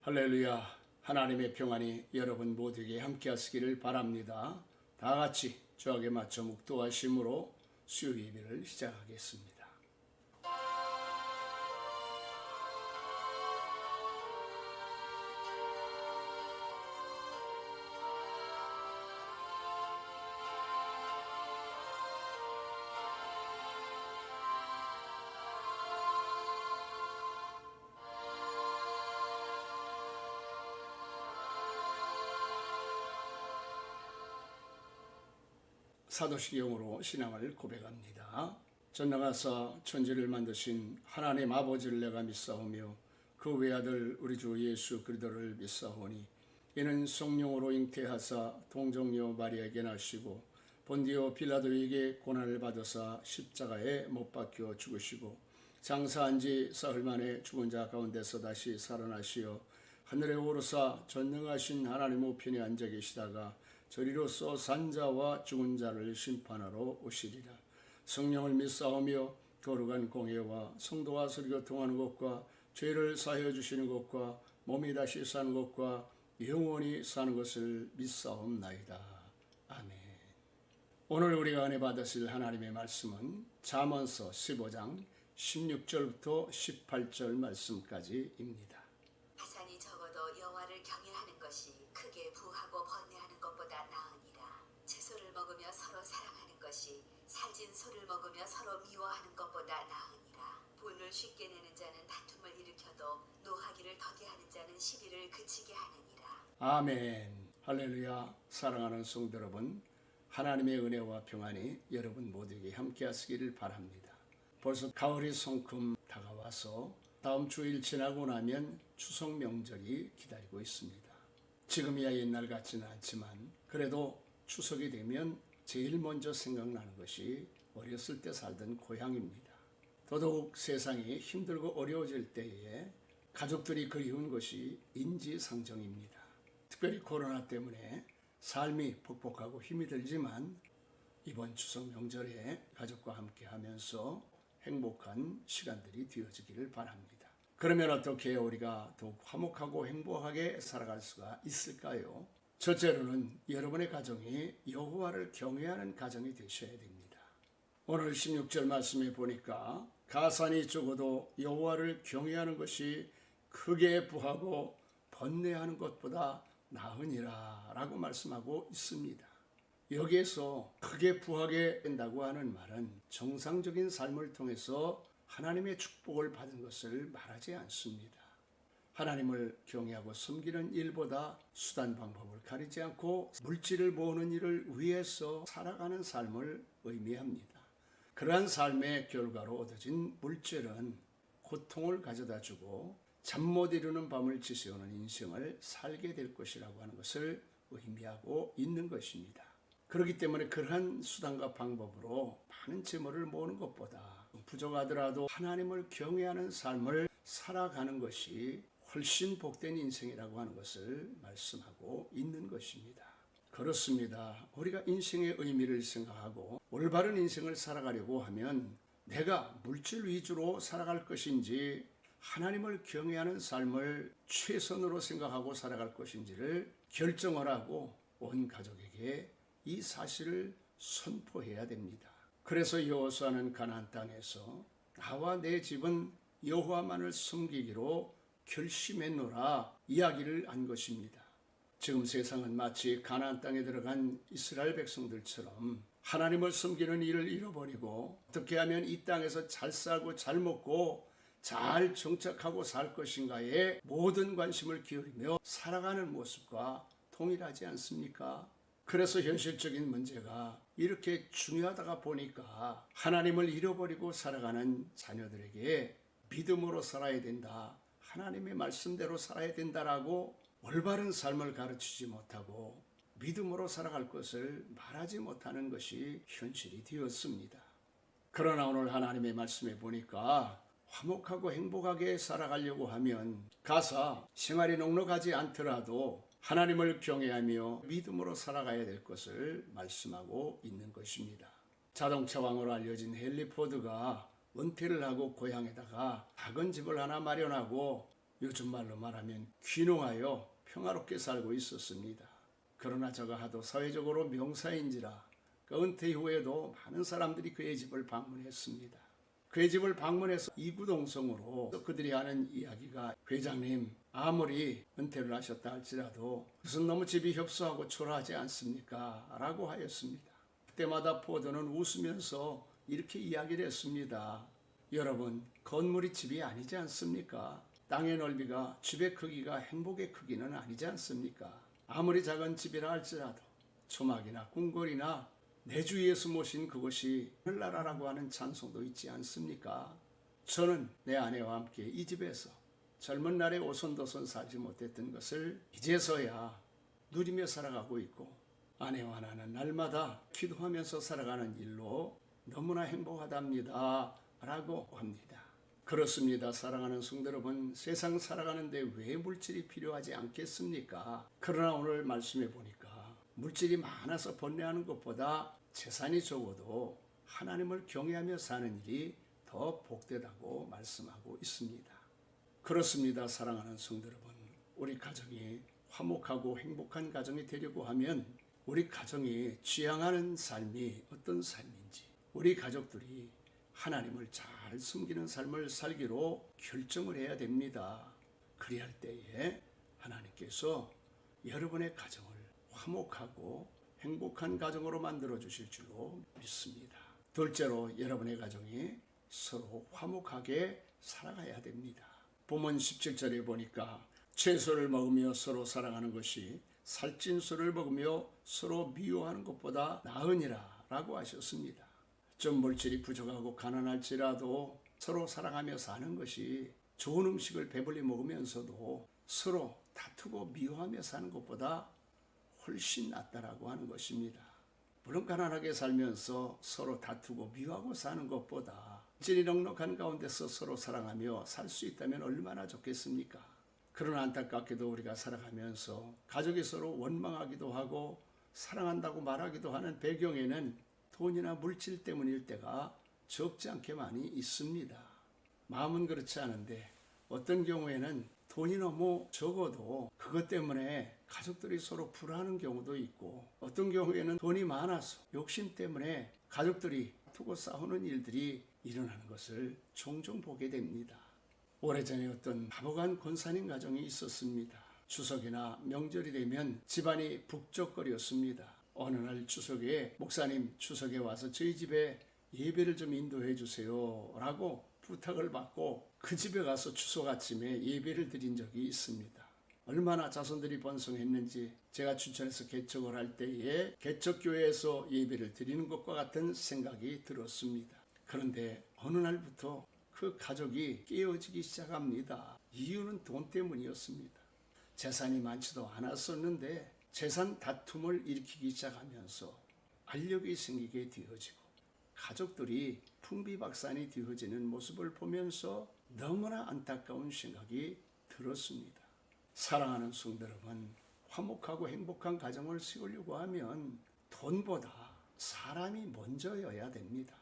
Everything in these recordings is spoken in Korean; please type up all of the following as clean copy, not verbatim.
할렐루야. 하나님의 평안이 여러분 모두에게 함께 하시기를 바랍니다. 다 같이 주악에 맞춰 묵도하심으로 수요 예배를 시작하겠습니다. 사도시경으로 신앙을 고백합니다. 전능하사 천지를 만드신 하나님 아버지를 내가 믿사오며 그 외아들 우리 주 예수 그리스도를 믿사오니 이는 성령으로 잉태하사 동정녀 마리아에게 나시고 본디오 빌라도에게 고난을 받으사 십자가에 못 박혀 죽으시고 장사한 지 사흘 만에 죽은 자 가운데서 다시 살아나시어 하늘에 오르사 전능하신 하나님 우편에 앉아 계시다가 저리로서 산자와 죽은 자를 심판하러 오시리라. 성령을 믿사오며 거룩한 공예와 성도와 서로교통하는 것과 죄를 사하여 주시는 것과 몸이 다시 사는 것과 영원히 사는 것을 믿사옵나이다. 아멘. 오늘 우리가 은혜 받으실 하나님의 말씀은 잠언서 15장 16절부터 18절 말씀까지입니다. 하산이 적어도 여호와를 경외하는 것이 크게 부하고 번뇌하는 것보다 나으니라. 채소를 먹으며 서로 사랑하는 것이 살진 소를 먹으며 서로 미워하는 것보다 나으니라. 분을 쉽게 내는 자는 다툼을 일으켜도 노하기를 더디하는 자는 시비를 그치게 하느니라. 아멘. 할렐루야. 사랑하는 성도 여러분, 하나님의 은혜와 평안이 여러분 모두에게 함께 하시기를 바랍니다. 벌써 가을이 성큼 다가와서 다음 주일 지나고 나면 추석 명절이 기다리고 있습니다. 지금이야 옛날 같지는 않지만 그래도 추석이 되면 제일 먼저 생각나는 것이 어렸을 때 살던 고향입니다. 더더욱 세상이 힘들고 어려워질 때에 가족들이 그리운 것이 인지상정입니다. 특별히 코로나 때문에 삶이 퍽퍽하고 힘이 들지만 이번 추석 명절에 가족과 함께 하면서 행복한 시간들이 되어지기를 바랍니다. 그러면 어떻게 우리가 더욱 화목하고 행복하게 살아갈 수가 있을까요? 첫째로는 여러분의 가정이 여호와를 경외하는 가정이 되셔야 됩니다. 오늘 16절 말씀에 보니까 가산이 적어도 여호와를 경외하는 것이 크게 부하고 번뇌하는 것보다 나으니라 라고 말씀하고 있습니다. 여기에서 크게 부하게 된다고 하는 말은 정상적인 삶을 통해서 하나님의 축복을 받은 것을 말하지 않습니다. 하나님을 경외하고 섬기는 일보다 수단 방법을 가리지 않고 물질을 모으는 일을 위해서 살아가는 삶을 의미합니다. 그러한 삶의 결과로 얻어진 물질은 고통을 가져다주고 잠 못 이루는 밤을 지새우는 인생을 살게 될 것이라고 하는 것을 의미하고 있는 것입니다. 그렇기 때문에 그러한 수단과 방법으로 많은 재물을 모으는 것보다 부족하더라도 하나님을 경외하는 삶을 살아가는 것이 훨씬 복된 인생이라고 하는 것을 말씀하고 있는 것입니다. 그렇습니다. 우리가 인생의 의미를 생각하고 올바른 인생을 살아가려고 하면 내가 물질 위주로 살아갈 것인지 하나님을 경외하는 삶을 최선으로 생각하고 살아갈 것인지를 결정을 하고 온 가족에게 이 사실을 선포해야 됩니다. 그래서 여호수아는 가나안 땅에서 나와 내 집은 여호와만을 섬기기로 결심했노라 이야기를 한 것입니다. 지금 세상은 마치 가나안 땅에 들어간 이스라엘 백성들처럼 하나님을 섬기는 일을 잃어버리고 어떻게 하면 이 땅에서 잘 살고 잘 먹고 잘 정착하고 살 것인가에 모든 관심을 기울이며 살아가는 모습과 동일하지 않습니까? 그래서 현실적인 문제가 이렇게 중요하다가 보니까 하나님을 잃어버리고 살아가는 자녀들에게 믿음으로 살아야 된다, 하나님의 말씀대로 살아야 된다라고 올바른 삶을 가르치지 못하고 믿음으로 살아갈 것을 말하지 못하는 것이 현실이 되었습니다. 그러나 오늘 하나님의 말씀에 보니까 화목하고 행복하게 살아가려고 하면 가사 생활이 넉넉하지 않더라도 하나님을 경외하며 믿음으로 살아가야 될 것을 말씀하고 있는 것입니다. 자동차 왕으로 알려진 헨리 포드가 은퇴를 하고 고향에다가 작은 집을 하나 마련하고 요즘 말로 말하면 귀농하여 평화롭게 살고 있었습니다. 그러나 저가 하도 사회적으로 명사인지라 그 은퇴 후에도 많은 사람들이 그의 집을 방문했습니다. 그의 집을 방문해서 이구동성으로 그들이 하는 이야기가 회장님 아무리 은퇴를 하셨다 할지라도 무슨 너무 집이 협소하고 초라하지 않습니까? 라고 하였습니다. 그때마다 포도는 웃으면서 이렇게 이야기를 했습니다. 여러분 건물이 집이 아니지 않습니까? 땅의 넓이가 집의 크기가 행복의 크기는 아니지 않습니까? 아무리 작은 집이라 할지라도 초막이나 궁궐이나 내 주 예수 모신 그것이 하늘나라라고 하는 찬송도 있지 않습니까? 저는 내 아내와 함께 이 집에서 젊은 날에 오손도손 살지 못했던 것을 이제서야 누리며 살아가고 있고 아내와 나는 날마다 기도하면서 살아가는 일로 너무나 행복하답니다 라고 합니다. 그렇습니다. 사랑하는 성도 여러분, 세상 살아가는데 왜 물질이 필요하지 않겠습니까? 그러나 오늘 말씀해 보니까 물질이 많아서 번뇌하는 것보다 재산이 적어도 하나님을 경외하며 사는 일이 더 복되다고 말씀하고 있습니다. 그렇습니다. 사랑하는 성도 여러분, 우리 가정이 화목하고 행복한 가정이 되려고 하면 우리 가정이 지향하는 삶이 어떤 삶인지, 우리 가족들이 하나님을 잘 숨기는 삶을 살기로 결정을 해야 됩니다. 그리할 때에 하나님께서 여러분의 가정을 화목하고 행복한 가정으로 만들어 주실 줄로 믿습니다. 둘째로 여러분의 가정이 서로 화목하게 살아가야 됩니다. 본문 17절에 보니까 채소를 먹으며 서로 사랑하는 것이 살찐 술을 먹으며 서로 미워하는 것보다 나으니라 라고 하셨습니다. 좀 물질이 부족하고 가난할지라도 서로 사랑하며 사는 것이 좋은 음식을 배불리 먹으면서도 서로 다투고 미워하며 사는 것보다 훨씬 낫다라고 하는 것입니다. 물론 가난하게 살면서 서로 다투고 미워하고 사는 것보다 물질이 넉넉한 가운데서 서로 사랑하며 살 수 있다면 얼마나 좋겠습니까? 그러나 안타깝게도 우리가 살아가면서 가족이 서로 원망하기도 하고 사랑한다고 말하기도 하는 배경에는 돈이나 물질 때문일 때가 적지 않게 많이 있습니다. 마음은 그렇지 않은데 어떤 경우에는 돈이 너무 적어도 그것 때문에 가족들이 서로 불화하는 경우도 있고 어떤 경우에는 돈이 많아서 욕심 때문에 가족들이 두고 싸우는 일들이 일어나는 것을 종종 보게 됩니다. 오래전에 어떤 바보간 권사님 가정이 있었습니다. 추석이나 명절이 되면 집안이 북적거렸습니다. 어느 날 추석에 목사님 추석에 와서 저희 집에 예배를 좀 인도해 주세요 라고 부탁을 받고 그 집에 가서 추석 아침에 예배를 드린 적이 있습니다. 얼마나 자손들이 번성했는지 제가 춘천에서 개척을 할 때에 개척교회에서 예배를 드리는 것과 같은 생각이 들었습니다. 그런데 어느 날부터 그 가족이 깨어지기 시작합니다. 이유는 돈 때문이었습니다. 재산이 많지도 않았었는데 재산 다툼을 일으키기 시작하면서 알력이 생기게 되어지고 가족들이 풍비박산이 되어지는 모습을 보면서 너무나 안타까운 생각이 들었습니다. 사랑하는 성도 여러분, 화목하고 행복한 가정을 세우려고 하면 돈보다 사람이 먼저여야 됩니다.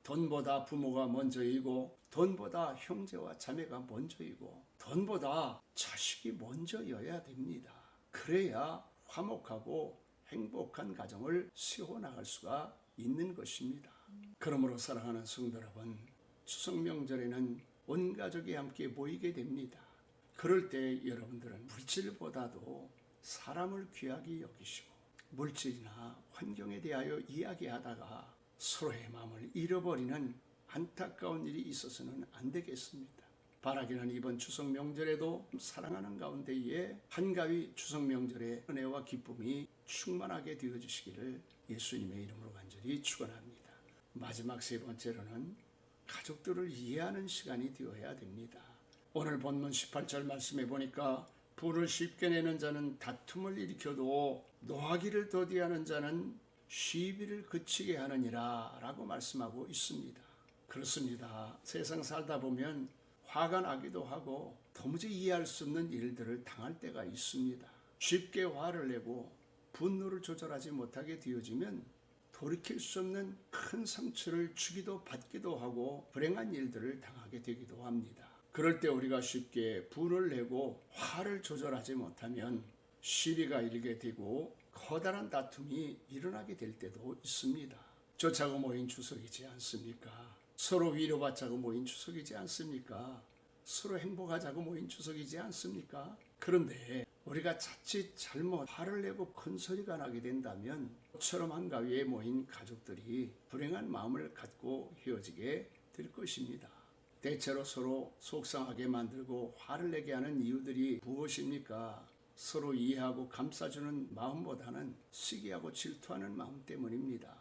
돈보다 부모가 먼저이고 돈보다 형제와 자매가 먼저이고 돈보다 자식이 먼저여야 됩니다. 그래야 화목하고 행복한 가정을 세워나갈 수가 있는 것입니다. 그러므로 사랑하는 성도 여러분, 추석 명절에는 온 가족이 함께 모이게 됩니다. 그럴 때 여러분들은 물질보다도 사람을 귀하게 여기시고 물질이나 환경에 대하여 이야기하다가 서로의 마음을 잃어버리는 안타까운 일이 있어서는 안 되겠습니다. 바라기는 이번 추석 명절에도 사랑하는 가운데에 한가위 추석 명절의 은혜와 기쁨이 충만하게 되어주시기를 예수님의 이름으로 간절히 축원합니다. 마지막 세 번째로는 가족들을 이해하는 시간이 되어야 됩니다. 오늘 본문 18절 말씀해 보니까 불을 쉽게 내는 자는 다툼을 일으켜도 노하기를 더디하는 자는 시비를 그치게 하느니라 라고 말씀하고 있습니다. 그렇습니다. 세상 살다 보면 화가 나기도 하고 도무지 이해할 수 없는 일들을 당할 때가 있습니다. 쉽게 화를 내고 분노를 조절하지 못하게 되어지면 돌이킬 수 없는 큰 상처를 주기도 받기도 하고 불행한 일들을 당하게 되기도 합니다. 그럴 때 우리가 쉽게 분을 내고 화를 조절하지 못하면 시비가 일게 되고 커다란 다툼이 일어나게 될 때도 있습니다. 좋자고 모인 추석이지 않습니까? 서로 위로받자고 모인 추석이지 않습니까? 서로 행복하자고 모인 추석이지 않습니까? 그런데 우리가 자칫 잘못 화를 내고 큰 소리가 나게 된다면 처럼 한가위에 모인 가족들이 불행한 마음을 갖고 헤어지게 될 것입니다. 대체로 서로 속상하게 만들고 화를 내게 하는 이유들이 무엇입니까? 서로 이해하고 감싸주는 마음보다는 시기하고 질투하는 마음 때문입니다.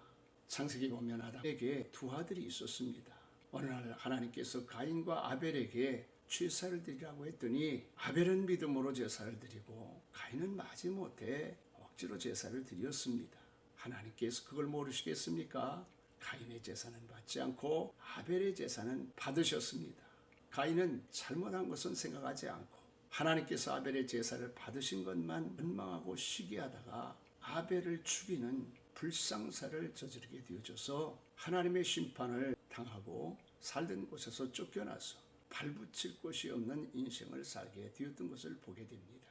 창세기 보면 아담에게 두 아들이 있었습니다. 어느 날 하나님께서 가인과 아벨에게 제사를 드리라고 했더니 아벨은 믿음으로 제사를 드리고 가인은 마지못해 억지로 제사를 드렸습니다. 하나님께서 그걸 모르시겠습니까? 가인의 제사는 받지 않고 아벨의 제사는 받으셨습니다. 가인은 잘못한 것은 생각하지 않고 하나님께서 아벨의 제사를 받으신 것만 원망하고 시기하다가 아벨을 죽이는 불상사를 저지르게 되어져서 하나님의 심판을 당하고 살던 곳에서 쫓겨나서 발붙일 곳이 없는 인생을 살게 되었던 것을 보게 됩니다.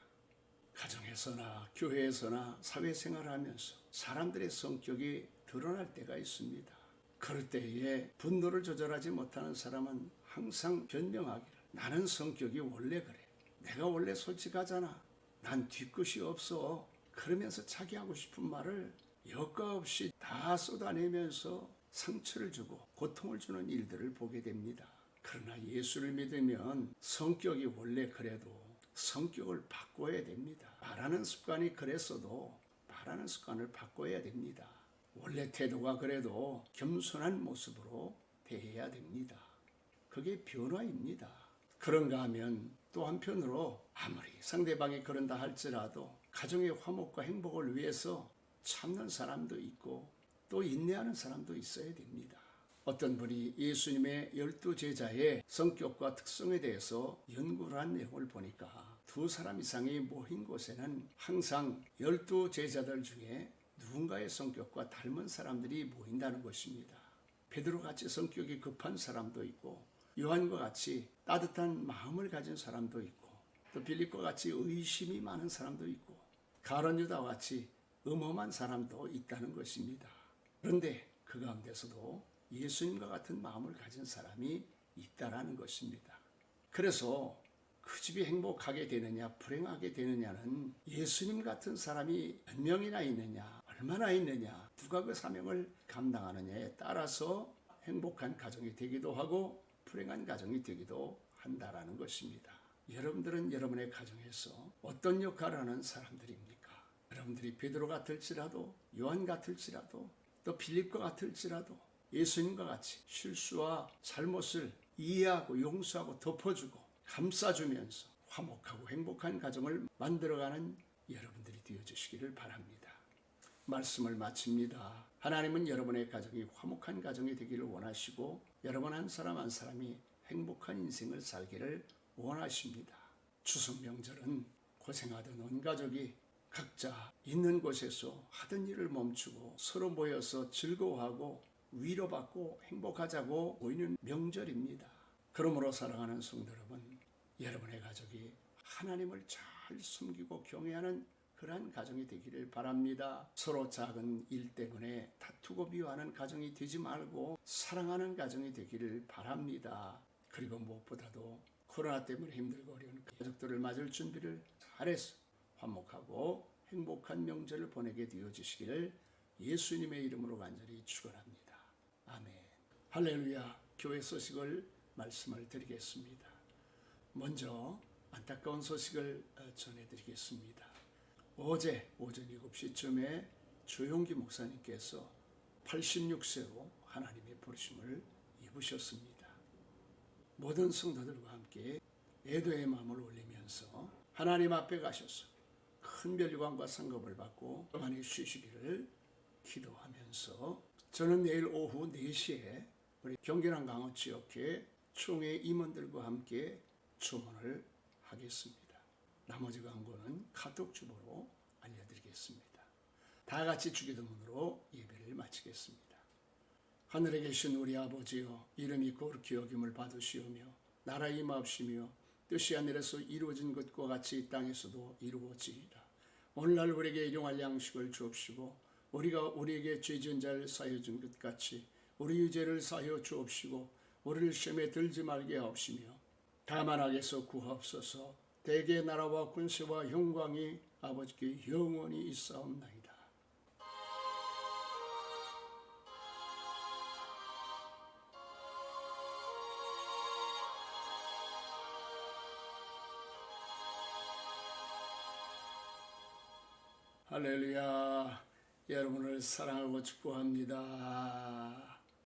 가정에서나 교회에서나 사회생활을 하면서 사람들의 성격이 드러날 때가 있습니다. 그럴 때에 분노를 조절하지 못하는 사람은 항상 변명하기를 나는 성격이 원래 그래. 내가 원래 솔직하잖아. 난 뒤끝이 없어. 그러면서 자기 하고 싶은 말을 여과 없이 다 쏟아내면서 상처를 주고 고통을 주는 일들을 보게 됩니다. 그러나 예수를 믿으면 성격이 원래 그래도 성격을 바꿔야 됩니다. 말하는 습관이 그랬어도 말하는 습관을 바꿔야 됩니다. 원래 태도가 그래도 겸손한 모습으로 대해야 됩니다. 그게 변화입니다. 그런가 하면 또 한편으로 아무리 상대방이 그런다 할지라도 가정의 화목과 행복을 위해서 참는 사람도 있고 또 인내하는 사람도 있어야 됩니다. 어떤 분이 예수님의 12제자의 성격과 특성에 대해서 연구를 한 내용을 보니까 두 사람 이상이 모인 곳에는 항상 12제자들 중에 누군가의 성격과 닮은 사람들이 모인다는 것입니다. 베드로같이 성격이 급한 사람도 있고 요한과 같이 따뜻한 마음을 가진 사람도 있고 또 빌립과 같이 의심이 많은 사람도 있고 가룟 유다와 같이 음험한 사람도 있다는 것입니다. 그런데 그 가운데서도 예수님과 같은 마음을 가진 사람이 있다라는 것입니다. 그래서 그 집이 행복하게 되느냐 불행하게 되느냐는 예수님 같은 사람이 몇 명이나 있느냐 얼마나 있느냐 누가 그 사명을 감당하느냐에 따라서 행복한 가정이 되기도 하고 불행한 가정이 되기도 한다라는 것입니다. 여러분들은 여러분의 가정에서 어떤 역할을 하는 사람들입니까? 여러분들이 베드로 같을지라도 요한 같을지라도 또 빌립과 같을지라도 예수님과 같이 실수와 잘못을 이해하고 용서하고 덮어주고 감싸주면서 화목하고 행복한 가정을 만들어가는 여러분들이 되어주시기를 바랍니다. 말씀을 마칩니다. 하나님은 여러분의 가정이 화목한 가정이 되기를 원하시고 여러분 한 사람 한 사람이 행복한 인생을 살기를 원하십니다. 추석 명절은 고생하던 온 가족이 각자 있는 곳에서 하던 일을 멈추고 서로 모여서 즐거워하고 위로받고 행복하자고 모이는 명절입니다. 그러므로 사랑하는 성도 여러분, 여러분의 가족이 하나님을 잘 숨기고 경외하는 그러한 가정이 되기를 바랍니다. 서로 작은 일 때문에 다투고 미워하는 가정이 되지 말고 사랑하는 가정이 되기를 바랍니다. 그리고 무엇보다도 코로나 때문에 힘들고 어려운 가족들을 맞을 준비를 잘해서 화목하고 행복한 명절을 보내게 되어주시기를 예수님의 이름으로 간절히 축원합니다. 아멘. 할렐루야. 교회 소식을 말씀을 드리겠습니다. 먼저 안타까운 소식을 전해드리겠습니다. 어제 오전 7시쯤에 조용기 목사님께서 86세로 하나님의 부르심을 입으셨습니다. 모든 성도들과 함께 애도의 마음을 올리면서 하나님 앞에 가셔서 큰 멸류관과 상급을 받고 평안히 쉬시기를 기도하면서 저는 내일 오후 4시에 우리 경기남 강원 지역회 총회 임원들과 함께 주문을 하겠습니다. 나머지 광고는 카톡 주보로 알려드리겠습니다. 다 같이 주기도문으로 예배를 마치겠습니다. 하늘에 계신 우리 아버지여, 이름이 거룩히 여김을 받으시오며 나라 임하옵시며 뜻이 하늘에서 이루어진 것과 같이 이 땅에서도 이루어지리라. 오늘날 우리에게 일용할 양식을 주옵시고 우리가 우리에게 죄 지은 자를 사하여 준 것 같이 우리의 죄를 사하여 주옵시고 우리를 시험에 들지 말게 하옵시며 다만 악에서 구하옵소서. 대개 나라와 군세와 영광이 아버지께 영원히 있사옵나이다. 할렐루야. 여러분을 사랑하고 축복합니다.